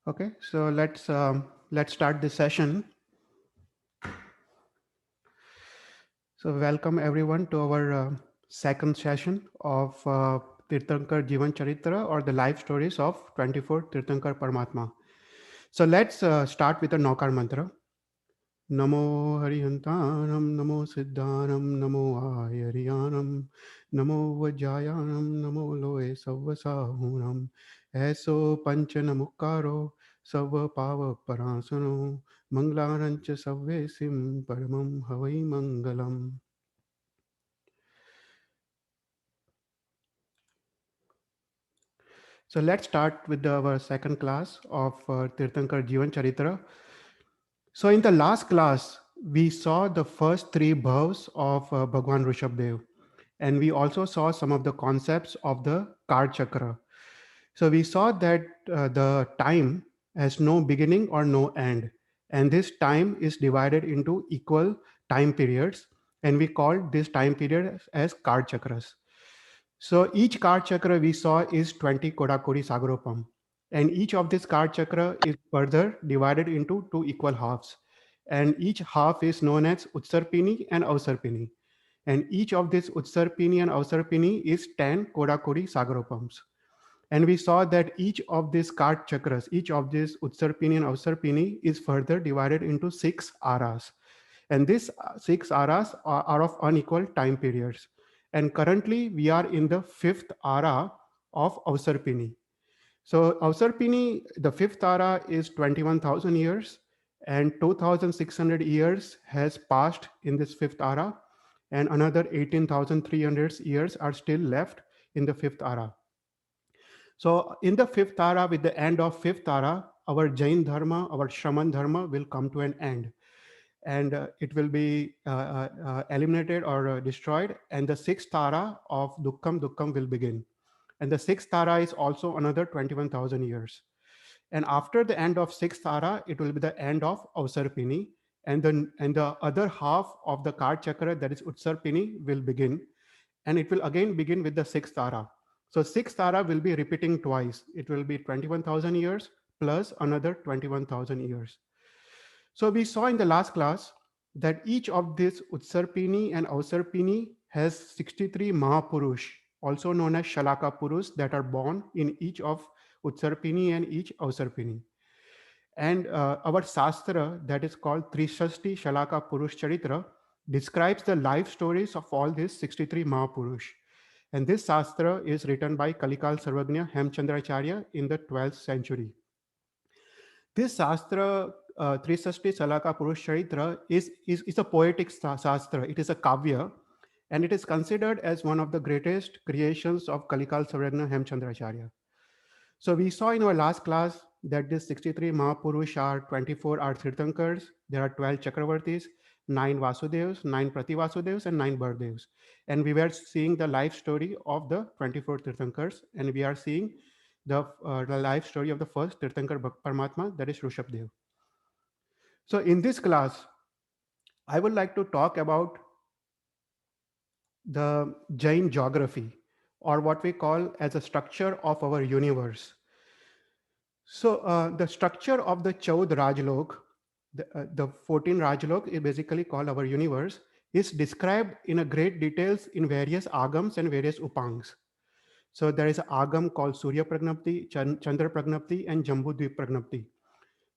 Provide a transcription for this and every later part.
Okay, so let's start this session. So welcome everyone to our second session of Tirthankar Charitra, or the life stories of 24 Tirthankar Parmatma. So let's start with the Naukar mantra. Namo Harihantanam, Namo Siddhanam, Namo Ayariyanam, Namo Vajayanam, Namo Loe Savasahunam, Eso Panchanamukaro, Sava Pava Parasano, Manglarancha Savvesim, Paramam Havai Mangalam. So let's start with our second class of Tirthankar Charitra. So in the last class, we saw the first three bhavs of Bhagwan Rishabdev, and we also saw some of the concepts of the card chakra. So we saw that the time has no beginning or no end, and this time is divided into equal time periods, and we called this time period as card chakras. So each card chakra we saw is 20 Kodakori Sagarupam, and each of this card chakra is further divided into two equal halves, and each half is known as Utsarpini and Avsarpini, and each of this Utsarpini and Avsarpini is 10 Kodakori Sagarupams. And we saw that each of these card chakras, each of these Utsarpini and Avsarpini is further divided into 6 aras. And these 6 aras are of unequal time periods. And currently we are in the fifth ara of Avsarpini. So Avsarpini, the fifth ara is 21,000 years, and 2,600 years has passed in this fifth ara, and another 18,300 years are still left in the fifth ara. So in the fifth ara, with the end of fifth ara, our Jain dharma, our Shraman dharma will come to an end, and it will be eliminated or destroyed, and the sixth ara of Dukkham will begin. And the sixth ara is also another 21,000 years. And after the end of sixth ara, it will be the end of Avsarpini, and the other half of the card chakra, that is Utsarpini, will begin, and it will again begin with the sixth ara. So sixth ara will be repeating twice. It will be 21,000 years plus another 21,000 years. So we saw in the last class that each of these Utsarpini and Avsarpini has 63 Mahapurush, also known as Shalaka Purush, that are born in each of Utsarpini and each Avsarpini. And our Shastra, that is called Trishashti Shalaka Purush Charitra, describes the life stories of all these 63 Mahapurush. And this Shastra is written by Kalikal Sarvagnya Hemchandracharya in the 12th century. This Shastra, Trisashti Salaka Purush Charitra, is a poetic Shastra. It is a Kavya, and it is considered as one of the greatest creations of Kalikal Sarvagnya Hemchandracharya. So we saw in our last class that these 63 Mahapurush are 24 are Tirthankars, there are 12 Chakravartis, 9 Vasudevs, 9 Prativasudevs, and 9 Bardevs. And we were seeing the life story of the 24 Tirthankars, and we are seeing the life story of the first Tirthankar Paramatma, that is Rishabdev. So in this class, I would like to talk about the Jain geography, or what we call as a structure of our universe. So the structure of the Chaud Rajlok, the 14 Rajlok is basically called our universe, is described in a great details in various agams and various upangs. So there is an agam called Surya Pragnapti, Chandra Pragnapti, and Jambudweep Pragnapti.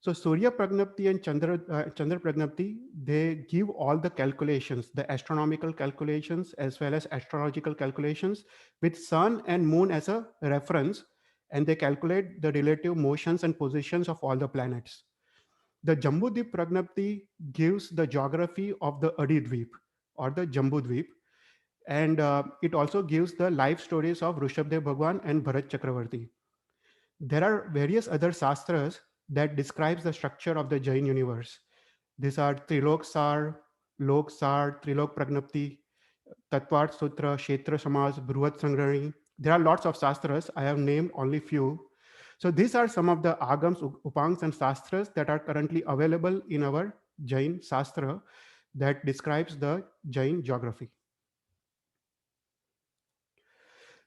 So Surya Pragnapti and Chandra Pragnapti, they give all the calculations, the astronomical calculations as well as astrological calculations, with sun and moon as a reference, and they calculate the relative motions and positions of all the planets. The Jambudweep Pragnapti gives the geography of the Adidweep or the Jambudweep, and it also gives the life stories of Rishabdev Bhagwan and Bharat Chakravarti. There are various other sastras that describes the structure of the Jain universe. These are Triloksar, Loksar, Trilok Pragnapti, Tatvat Sutra, Kshetra Samaj, Bruhat Sangrani. There are lots of sastras. I have named only few. So these are some of the agams, upangs, and sastras that are currently available in our Jain Sastra that describes the Jain geography.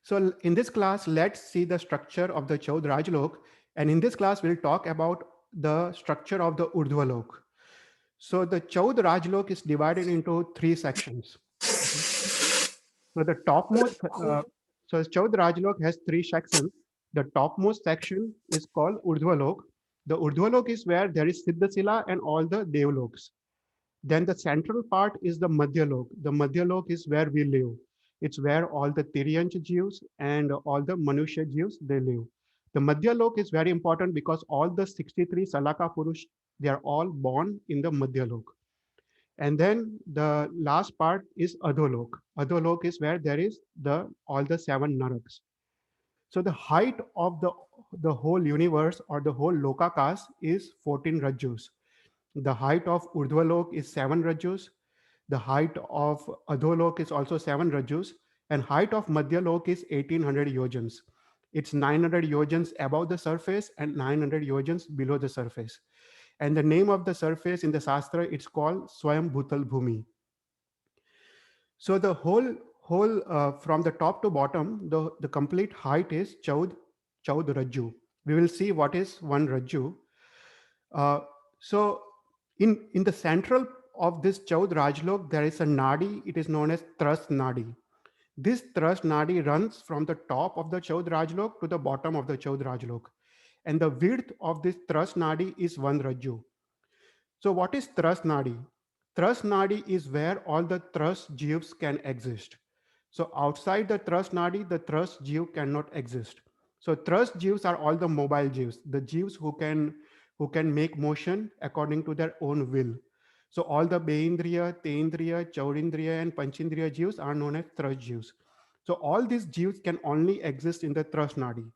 So in this class, let's see the structure of the Chaud Rajlok. And in this class, we'll talk about the structure of the Urdhva. So the Chaud Rajlok is divided into three sections. Okay. So the topmost, so Chaud Rajlok has three sections. The topmost section is called Urdhva. The Urdhva is where there is Siddhasila and all the Devloks. Then the central part is the Madhyalok. The Madhyalok is where we live. It's where all the Tiryanch Jews and all the Manusha Jews, they live. The Madhyalok is very important because all the 63 Salaka Purush, they are all born in the Madhyalok. And then the last part is Adholok. Adholok is where there is the all the seven Naraks. So the height of the whole universe or the whole Loka caste is 14 Rajus. The height of Urdhvalok is 7 Rajus. The height of Adholok is also 7 Rajus. And height of Madhyalok is 1800 yojans. It's 900 yojans above the surface and 900 yojans below the surface. And the name of the surface in the Shastra, it's called Swayam Bhutal Bhumi. So the whole from the top to bottom, the complete height is Chaud Rajju. We will see what is one Rajju. So in the central of this Chaud Rajlok, there is a Nadi. It is known as Thrust Nadi. This Thrust Nadi runs from the top of the Chaud Rajlok to the bottom of the Chaud Rajlok. And the width of this Thrust Nadi is 1 Rajju. So what is Thrust Nadi? Thrust Nadi is where all the thrust jeeves can exist. So outside the thrust Nadi, the thrust jeev cannot exist. So thrust jeeves are all the mobile jeeves, the jeeves who can make motion according to their own will. So all the Beindriya, Tendriya, Chaurindriya, and Panchindriya jeeves are known as thrust jeeves. So all these jeeves can only exist in the thrust Nadi.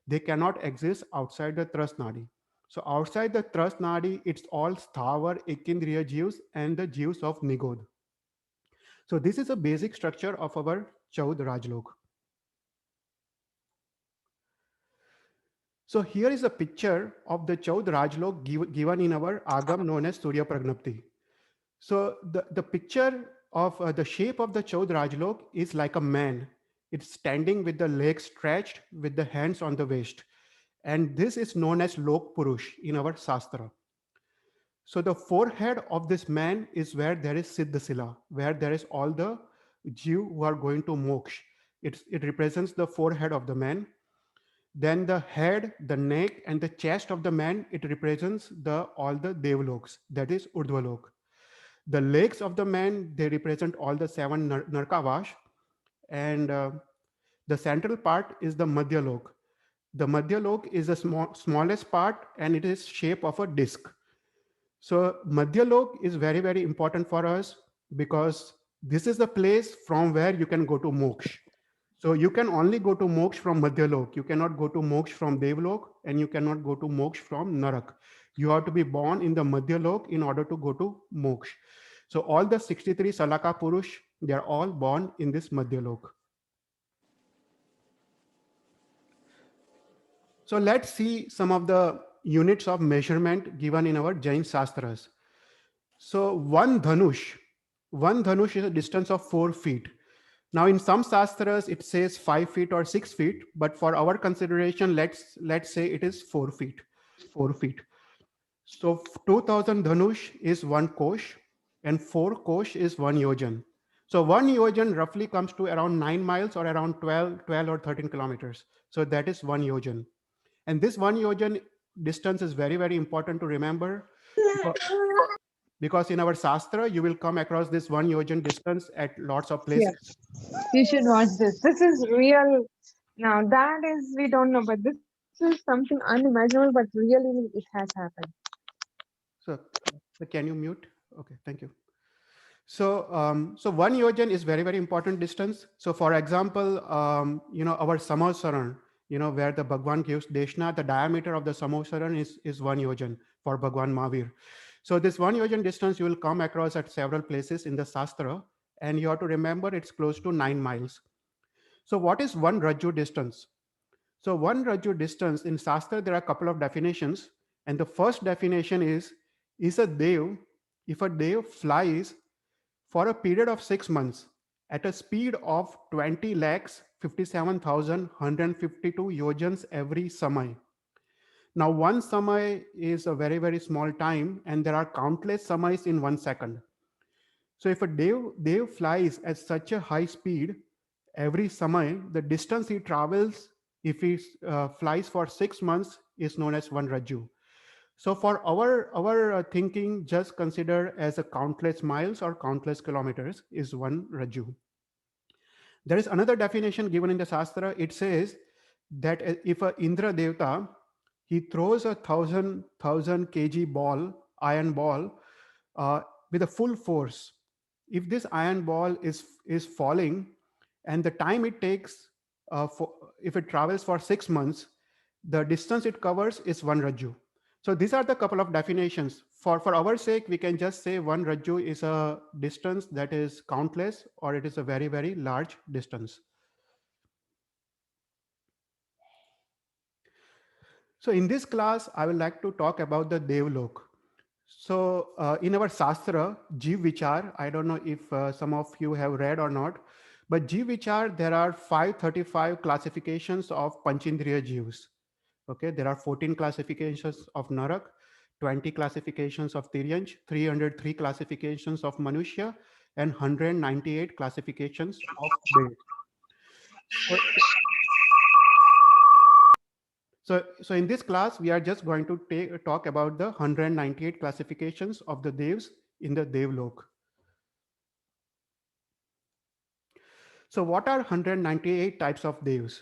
They cannot exist outside the thrust Nadi. So outside the thrust nadi, it's all sthavar, ekindriya jeeves and the jeeves of nigod. So this is a basic structure of our Chaud Rajlok. So here is a picture of the Chaud Rajlok given in our Agam known as Surya Pragnapti. So the picture of the shape of the Chaud Rajlok is like a man. It's standing with the legs stretched with the hands on the waist. And this is known as Lok Purush in our Shastra. So the forehead of this man is where there is Siddhasila, where there is all the Jew who are going to moksha. It represents the forehead of the man. Then the head, the neck, and the chest of the man, it represents all the Devloks, that is Urdhvalok. The legs of the man, they represent all the seven Narkavash. And the central part is the Madhyalok. The Madhyalok is the smallest part and it is shape of a disc. So Madhyalok is very, very important for us because this is the place from where you can go to moksha. So you can only go to moksha from Madhyalok. You cannot go to moksha from Devlok and you cannot go to moksha from Narak. You have to be born in the Madhyalok in order to go to moksha. So all the 63 Salaka Purush, they are all born in this Madhyalok. So let's see some of the units of measurement given in our Jain Shastras. So one dhanush is a distance of 4 feet. Now in some Shastras, it says 5 feet or 6 feet, but for our consideration, let's say it is 4 feet, 4 feet. So 2000 dhanush is 1 kosh and 4 kosh is 1 yojan. So 1 yojan roughly comes to around 9 miles or around 12 or 13 kilometers. So that is 1 yojan. And this 1 yojan distance is very, very important to remember because in our Shastra, you will come across this 1 yojan distance at lots of places. Yes, you should watch this. This is real. Now, that is, we don't know, but this is something unimaginable, but really it has happened. So, can you mute? Okay, thank you. So 1 yojan is very, very important distance. So for example, our Samosaran, where the Bhagwan gives Deshna, the diameter of the Samosaran is 1 yojan for Bhagwan Mahavir. So this 1 yojan distance you will come across at several places in the Shastra, and you have to remember it's close to 9 miles. So what is 1 Rajju distance? So 1 Rajju distance in Shastra, there are a couple of definitions. And the first definition is a Dev, if a Dev flies for a period of 6 months at a speed of 20 lakhs 57,152 yojans every samay. Now, one samay is a very, very small time, and there are countless samays in 1 second. So, if a dev flies at such a high speed every samay, the distance he travels if he flies for 6 months is known as one raju. So, for our thinking, just consider as a countless miles or countless kilometers is one raju. There is another definition given in the Shastra. It says that if a Indra Devta he throws a thousand kg ball, iron ball, uh, with a full force. If this iron ball is falling, and the time it takes, for if it travels for 6 months, the distance it covers is one rajju. So these are the couple of definitions. For our sake, we can just say one rajju is a distance that is countless, or it is a very, very large distance. So in this class, I would like to talk about the Devlok. So in our Shastra, Jiv Vichar, I don't know if some of you have read or not, but Jiv Vichar, there are 535 classifications of Panchindriya Jivs. Okay, there are 14 classifications of Narak, 20 classifications of Tiryansh, 303 classifications of Manushya, and 198 classifications of Dev. So, so in this class, we are just going to talk about the 198 classifications of the Devs in the Devlok. So what are 198 types of Devs?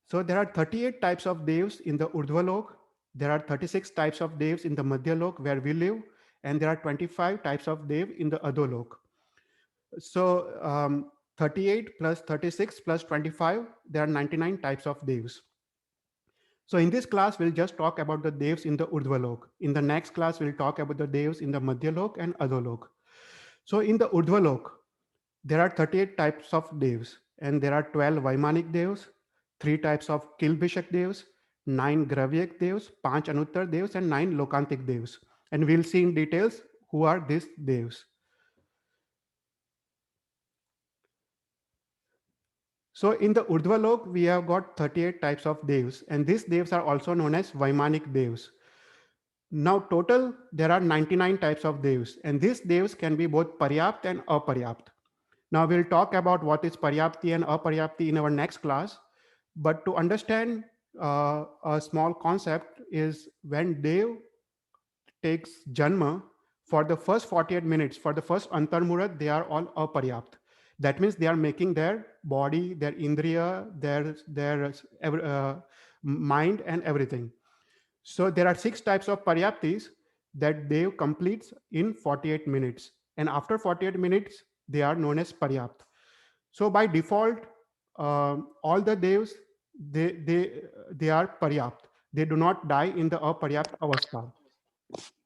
So there are 38 types of Devs in the Urdhva. There are 36 types of Devs in the Madhyalok where we live, and there are 25 types of Dev in the Adho. So 38 plus 36 plus 25, there are 99 types of Devs. So in this class, we'll just talk about the Devs in the Urdhva. In the next class, we'll talk about the Devs in the Madhyalok and Adho. So in the Urdhva, there are 38 types of devs, and there are 12 Vaimanic devs, 3 types of Kilbishak devs, 9 Gravyak devs, 5 Anuttar devs, and 9 Lokantik devs. And we'll see in details who are these devs. So in the Urdhva we have got 38 types of devs, and these devs are also known as Vaimanic devs. Now total, there are 99 types of devs, and these devs can be both Paryapt and Aparyapt. Now we'll talk about what is Paryapti and Aparyapti in our next class. But to understand a small concept is when Dev takes Janma, for the first 48 minutes, for the first Antarmurat, they are all Aparyapt. That means they are making their body, their Indriya, their mind and everything. So there are 6 types of Paryaptis that Dev completes in 48 minutes. And after 48 minutes, they are known as Paryapt. So by default, all the devs, they are Paryapt. They do not die in the Aparyapt avastha.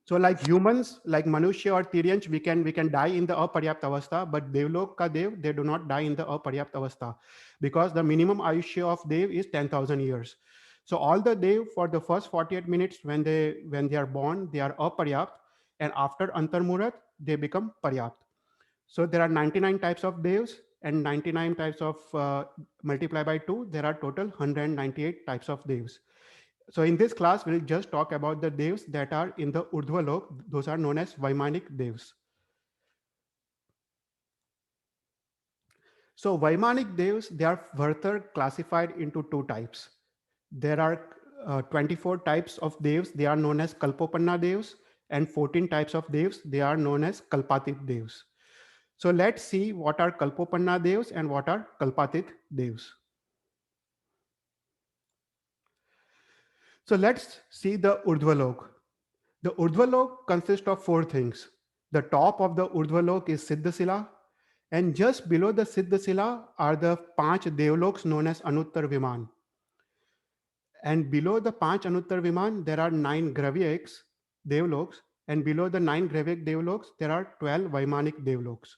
So like humans, like Manushya or Tiryansh, we can die in the Aparyapt avastha, but Devlok ka Dev, they do not die in the Aparyapt avastha, because the minimum Ayushya of Dev is 10,000 years. So all the Dev for the first 48 minutes when they are born, they are Aparyapt, and after Antarmurat, they become Paryapt. So there are 99 types of Devs, and 99 types of multiply by 2, there are total 198 types of Devs. So in this class, we'll just talk about the devs that are in the Urdhva Lok. Those are known as Vaimanic devs. So Vaimanic devs, they are further classified into 2 types. There are 24 types of devs. They are known as Kalpopanna devs, and 14 types of devs. They are known as Kalpatit devs. So let's see what are Kalpopanna devs and what are Kalpatit devs. So let's see the Urdhva Lok. The Urdhvalok consists of 4 things. The top of the Urdhvalok is Siddhasila, and just below the Siddhasila are the 5 Devloks known as Anuttar Viman. And below the 5 Anuttar Viman, there are 9 Gravyaks, Devloks, and below the 9 Gravyak Devloks, there are 12 Vaimanic Devloks.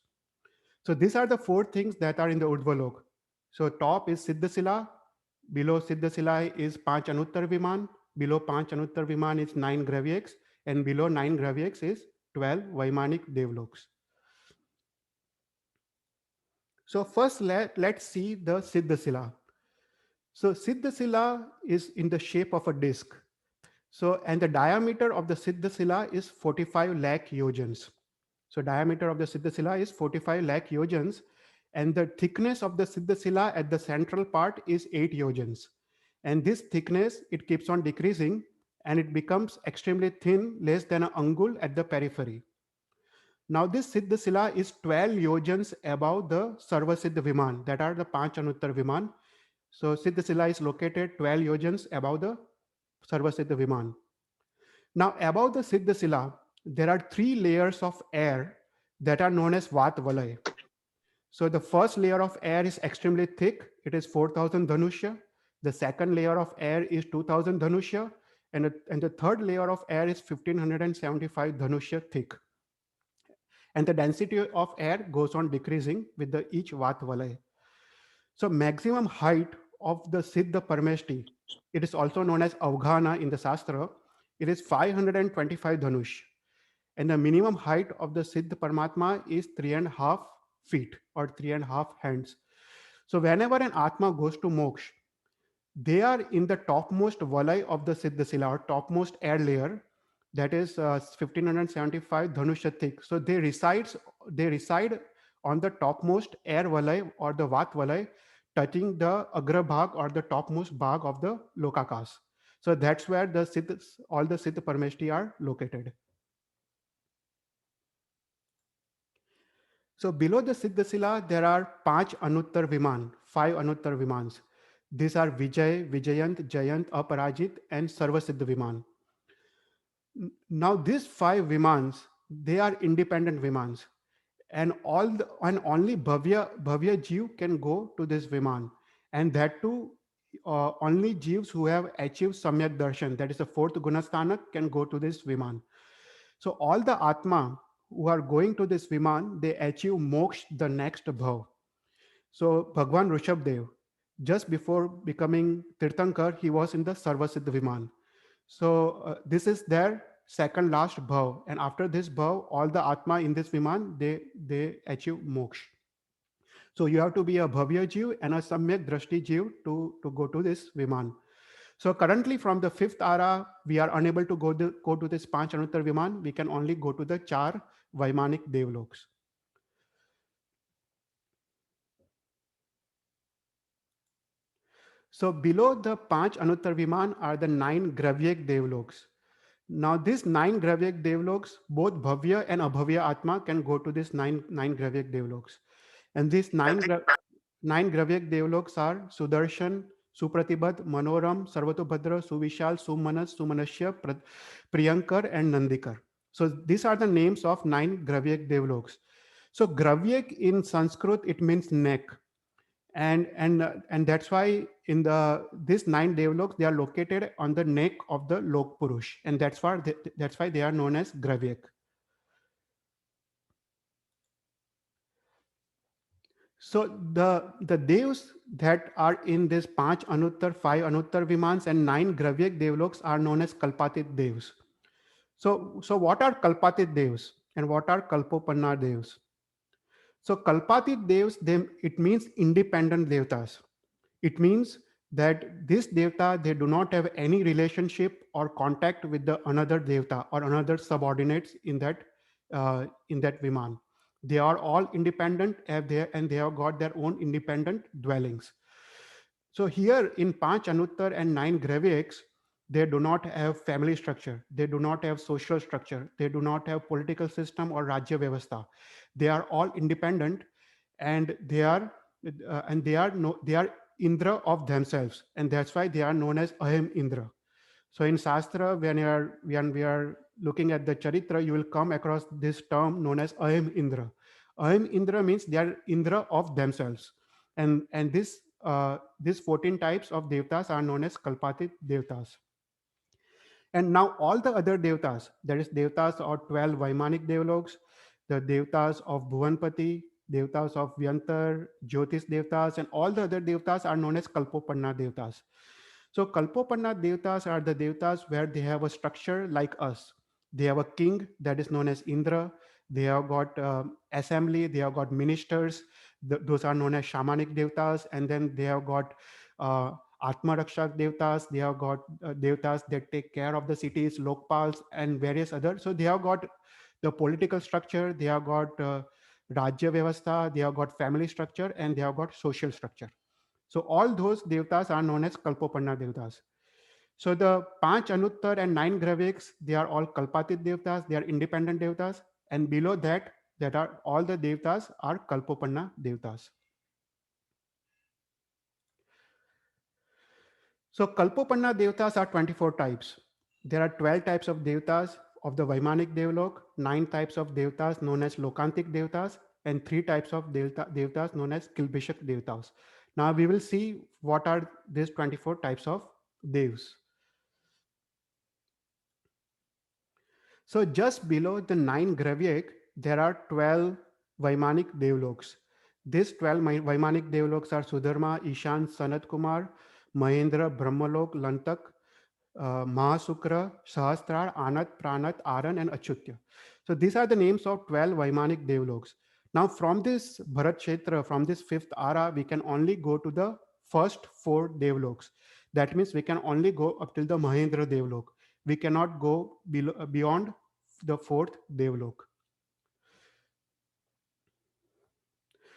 So these are the 4 things that are in the Urdhvalok. So top is Siddhasila, below Siddhasila is 5 Anuttar Viman, below 5 Anuttar Viman is 9 Gravyaks, and below 9 Gravyaks is 12 Vaimanic Devloks. So first let's see the Siddhasila. So Siddhasila is in the shape of a disc. So and the diameter of the Siddhasila is 45 lakh yojans. So diameter of the Siddhasila is 45 lakh yojans, and the thickness of the Siddhasila at the central part is 8 yojans. And this thickness, it keeps on decreasing and it becomes extremely thin, less than an angul at the periphery. Now this Siddhasila is 12 yojans above the Sarva Siddha Viman, that are the Panch Anuttar Viman. So Siddhasila is located 12 yojans above the Sarva Siddha Viman. Now above the Siddhasila, there are three layers of air that are known as Vat Valay. So the first layer of air is extremely thick. It is 4000 Dhanusya. The second layer of air is 2000 Dhanusya. And the third layer of air is 1575 Dhanusya thick. And the density of air goes on decreasing with the each Vat Valay. So maximum height of the Siddha Parmeshti, it is also known as Avghana in the Shastra, it is 525 Dhanush. And the minimum height of the Siddha Paramatma is 3.5 feet or 3.5 hands. So whenever an Atma goes to moksha, they are in the topmost valai of the Siddhasila or topmost air layer, that is 1575 Dhanusha thick. So they reside on the topmost air valai or the Vat valai, touching the Agra Bhag or the topmost Bhag of the Lokakas. So that's where all the Siddha Parmeshti are located. So below the Siddhasila, there are Panch Anuttar Viman, five Anuttar Vimans. These are Vijay, Vijayant, Jayant, Aparajit, and Sarva Siddha Viman. Now these five Vimans, they are independent Vimans, and only Bhavya Jeev can go to this Viman, and that too only Jeevs who have achieved Samyak Darshan, that is the fourth Gunasthanak, can go to this Viman. So all the Atma who are going to this Viman, they achieve moksha, the next bhav. So Bhagwan Rishabdev, just before becoming Tirthankar, he was in the Sarvasiddha Viman. So this is their second last bhav, and after this bhav, all the Atma in this Viman, they achieve moksha. So you have to be a Bhavya Jeev and a Samyak Drashti Jeev to go to this Viman. So currently from the fifth ara, we are unable to go to this Panch Anuttar Viman. We can only go to the Char Vaimanik Devloks. So below the Panch Anuttar Viman are the 9 Gravyak Devloks. Now these 9 Gravyak Devloks, both Bhavya and Abhavya Atma can go to this nine Gravyak Devloks. And these nine Gravyak Devloks are Sudarshan, Supratibad, Manoram, Sarvatobhadra, Suvishal, Sumanas, Sumanashya, Priyankar, and Nandikar. So these are the names of 9 Gravyak Devloks. So Gravyak in Sanskrit, it means neck. And that's why in the these 9 devloks, they are located on the neck of the Lok Purush, and that's why they are known as Gravyak. So the devs that are in this Panch Anuttar, 5 Anuttar Vimans, and 9 Gravyak devloks are known as Kalpatit devs. So what are Kalpatit devs and what are Kalpopanna devs? So Kalpatit devs, it means independent devtas. It means that this devta, they do not have any relationship or contact with the another devta or another subordinates in that viman. They are all independent, and they have got their own independent dwellings. So here in Panch Anuttar and 9 Gravyaks, they do not have family structure. They do not have social structure. They do not have political system or Rajya Vyavastha. They are all independent, and they are Indra of themselves, and that's why they are known as Aham Indra. So in Shastra, when we are looking at the Charitra, you will come across this term known as Aham Indra. Aham Indra means they are Indra of themselves, and these 14 types of devtas are known as Kalpatit devtas. And now all the other devtas, that is devtas or 12 Vaimanik devloks, the devtas of Bhuvanpati, devtas of Vyantar, Jyotish devtas, and all the other devtas are known as Kalpopanna devtas. So Kalpopanna devtas are the devtas where they have a structure like us. They have a king that is known as Indra. They have got assembly. They have got ministers. Those are known as shamanic devtas. And then they have got Atma Rakshak devtas. They have got devtas that take care of the cities, lokpals, and various others. So they have got the political structure, they have got Rajya Vyavastha, they have got family structure, and they have got social structure. So all those devtas are known as Kalpopanna devtas. So the Panch Anuttar and 9 Graviks, they are all Kalpatit devtas, they are independent devtas. And below that, that are all the devtas are Kalpopanna devtas. So Kalpopanna devtas are 24 types. There are 12 types of devtas of the Vaimanik Devlok, 9 types of devtas known as Lokantik devtas, and 3 types of devtas known as Kilbishak devtas. Now we will see what are these 24 types of devs. So just below the 9 Gravyak, there are 12 Vaimanik Devloks. These 12 Vaimanik Devloks are Sudharma, Ishan, Sanat Kumar, Mahendra, Brahmalok, Lantak, Mahasukra, Sahasrar, Anat, Pranat, Aran, and Achutya. So these are the names of 12 Vaimanik Devloks. Now from this Bharat Kshetra, from this fifth ara, we can only go to the first 4 Devloks. That means we can only go up till the Mahendra Devlok. We cannot go beyond the fourth Devlok.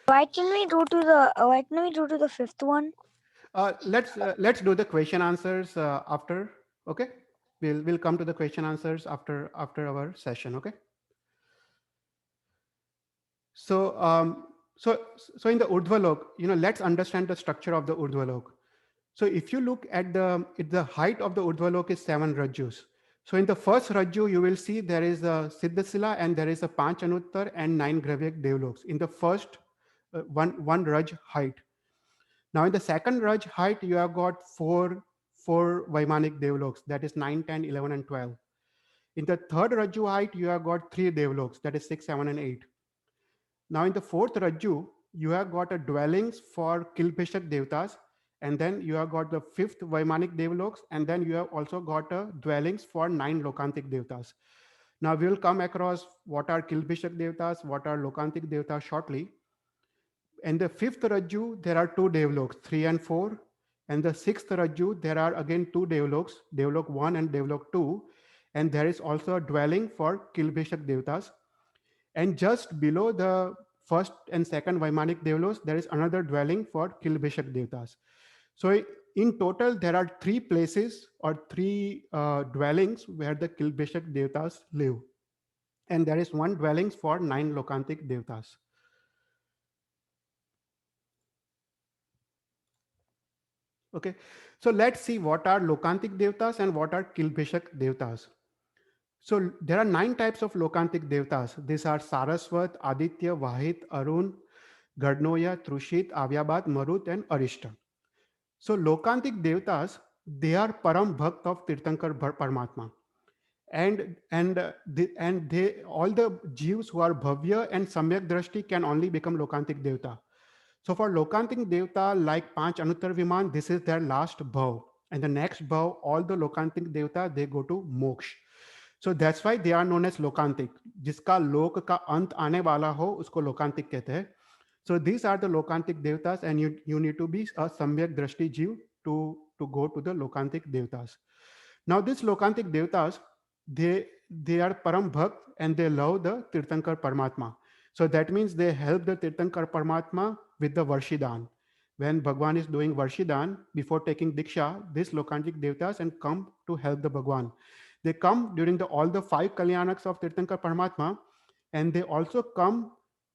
Why can we go to the fifth one? Let's do the question answers after. Okay, we'll come to the question answers after our session. Okay. So so in the Urdhva, let's understand the structure of the Urdhva. So if you look at the height of the Urdhva is 7 Rajjus. So in the first Rajju, you will see there is a Siddhasila and there is a Panch Anuttar and 9 Gravyak Devloks in the first one Raj height. Now in the second Raj height, you have got four Vaimanik Devloks, that is 9, 10, 11, and 12. In the third Rajju height, you have got 3 Devloks, that is 6, 7, and 8. Now in the fourth Rajju, you have got a dwellings for Kilbishak Devtas, and then you have got the fifth Vaimanik Devloks, and then you have also got a dwellings for 9 Lokantik Devtas. Now we will come across what are Kilbishak Devtas, what are Lokantik Devtas shortly. In the fifth Rajju, there are 2 Devloks, 3 and 4. And the sixth Rajju, there are again 2 Devloks, Devlok 1 and Devlok 2. And there is also a dwelling for Kilbishak Devtas. And just below the first and second Vaimanik Devlos, there is another dwelling for Kilbishak Devtas. So in total, there are 3 places or 3 dwellings where the Kilbishak Devtas live. And there is 1 dwellings for 9 Lokantik Devtas. Okay, so let's see what are Lokantik Devtas and what are Kilbishak Devtas. So there are 9 types of Lokantik Devtas. These are Saraswat, Aditya, Vahit, Arun, Gardnoya, Trushit, Avyabad, Marut, and Arishta. So Lokantik Devtas, they are Param Bhakt of Tirthankar Parmatma. And they all the Jeeves who are Bhavya and Samyak Drashti can only become Lokantik Devta. So for Lokantik Devta, like Panch Anuttar Viman, this is their last bhav. And the next bhav, all the Lokantik Devta, they go to Moksha. So that's why they are known as Lokantik. जिसका लोक का अंत आने वाला हो उसको लोकांतिक कहते हैं. So these are the Lokantik Devtas, and you need to be a Samyak Drashti Jeev to go to the Lokantik Devtas. Now these Lokantik Devtas, they are Param Bhakt and they love the Tirthankar Paramatma. So that means they help the Tirthankar Paramatma with the Varshidan. When Bhagwan is doing Varshidan, before taking Diksha, these Lokantik Devtas and come to help the Bhagwan. They come during all the 5 Kalyanaks of Tirthankar Paramatma, and they also come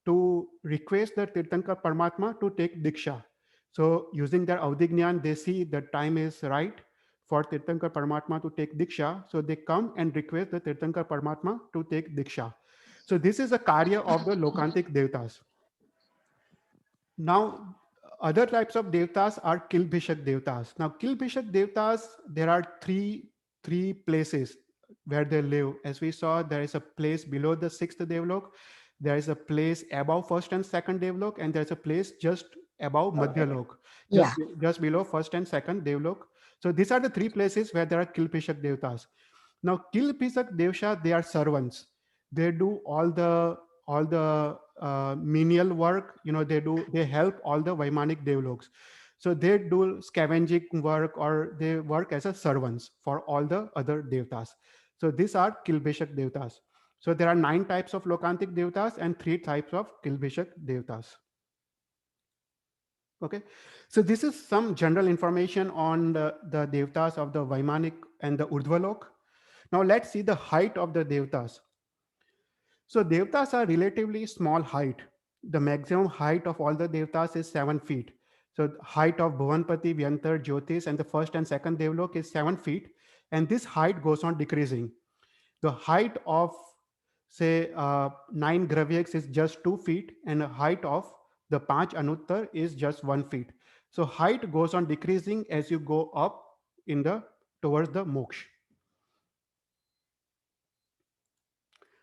to request the Tirthankar Paramatma to take Diksha. So using their Avdignan, they see the time is right for Tirthankar Paramatma to take Diksha. So they come and request the Tirthankar Paramatma to take Diksha. So this is a karya of the Lokantik Devtas. Now, other types of devtas are Kilbishak devtas. Now, Kilbishak devtas, there are three places where they live. As we saw, there is a place below the 6th Devlok, there is a place above 1st and 2nd Devlok, and there's a place just above Madhyalok, Yeah. just below 1st and 2nd Devlok. So these are the 3 places where there are Kilbishak devtas. Now, Kilbishak devsha, they are servants. They do all the menial work. They help all the Vaimanic Devloks. So they do scavenging work, or they work as a servants for all the other devtas. So these are Kilbeshak devtas. So there are 9 types of Lokantik devtas and 3 types of Kilbeshak devtas. Okay, so this is some general information on the devtas of the Vaimanik and the Urdhvalok. Now let's see the height of the devtas. So devtas are relatively small height. The maximum height of all the devtas is 7 feet. So height of Bhuvanpati, Vyantar, Jyotish, and the first and second devlok is 7 feet, and this height goes on decreasing. The height of, say, 9 gravyaks is just 2 feet, and the height of the Panch Anuttar is just 1 feet. So height goes on decreasing as you go up in the towards the moksha.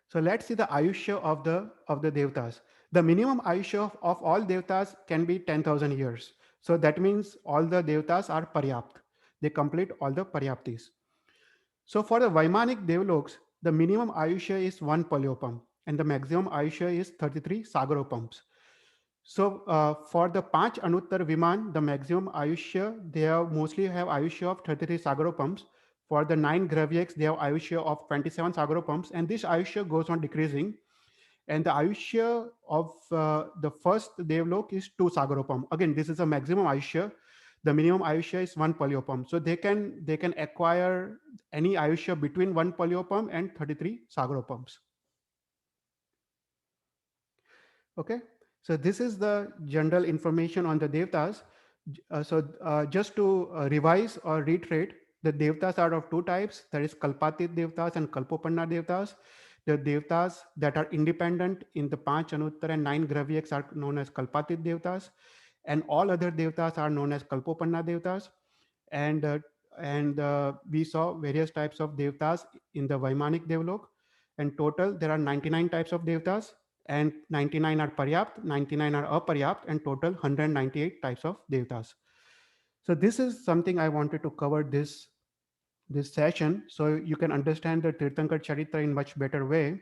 So let's see the ayushya of the devtas. The minimum ayushya of all devtas can be 10,000 years. So that means all the devtas are paryapt. They complete all the paryaptis. So for the Vaimanik devloks, the minimum ayushya is 1 palyopam, and the maximum ayushya is 33 sagaropams. So for the Panch Anuttar Viman, the maximum Ayushya, they have mostly have Ayushya of 33 Sagaropams. For the 9 Gravyaks, they have Ayushya of 27 Sagaropams, and this Ayushya goes on decreasing. And the Ayushya of the first Devlok is 2 Sagaropam. Again, this is a maximum Ayushya. The minimum Ayushya is 1 Palyopam. So they can acquire any Ayushya between 1 Palyopam and 33 Sagaropams. Okay, so this is the general information on the devtas. Just to revise or reiterate, the devtas are of 2 types. There is Kalpatit devtas and Kalpopanna devtas. The devtas that are independent in the Panch Anuttar and 9 Gravyaks are known as Kalpatit devtas, and all other devtas are known as Kalpopanna devtas. And we saw various types of devtas in the Vaimanik Devlok, and total there are 99 types of devtas, and 99 are paryapt, 99 are aparyapt, and total 198 types of devtas. So this is something I wanted to cover this session, so you can understand the Tirthankar Charitra in much better way.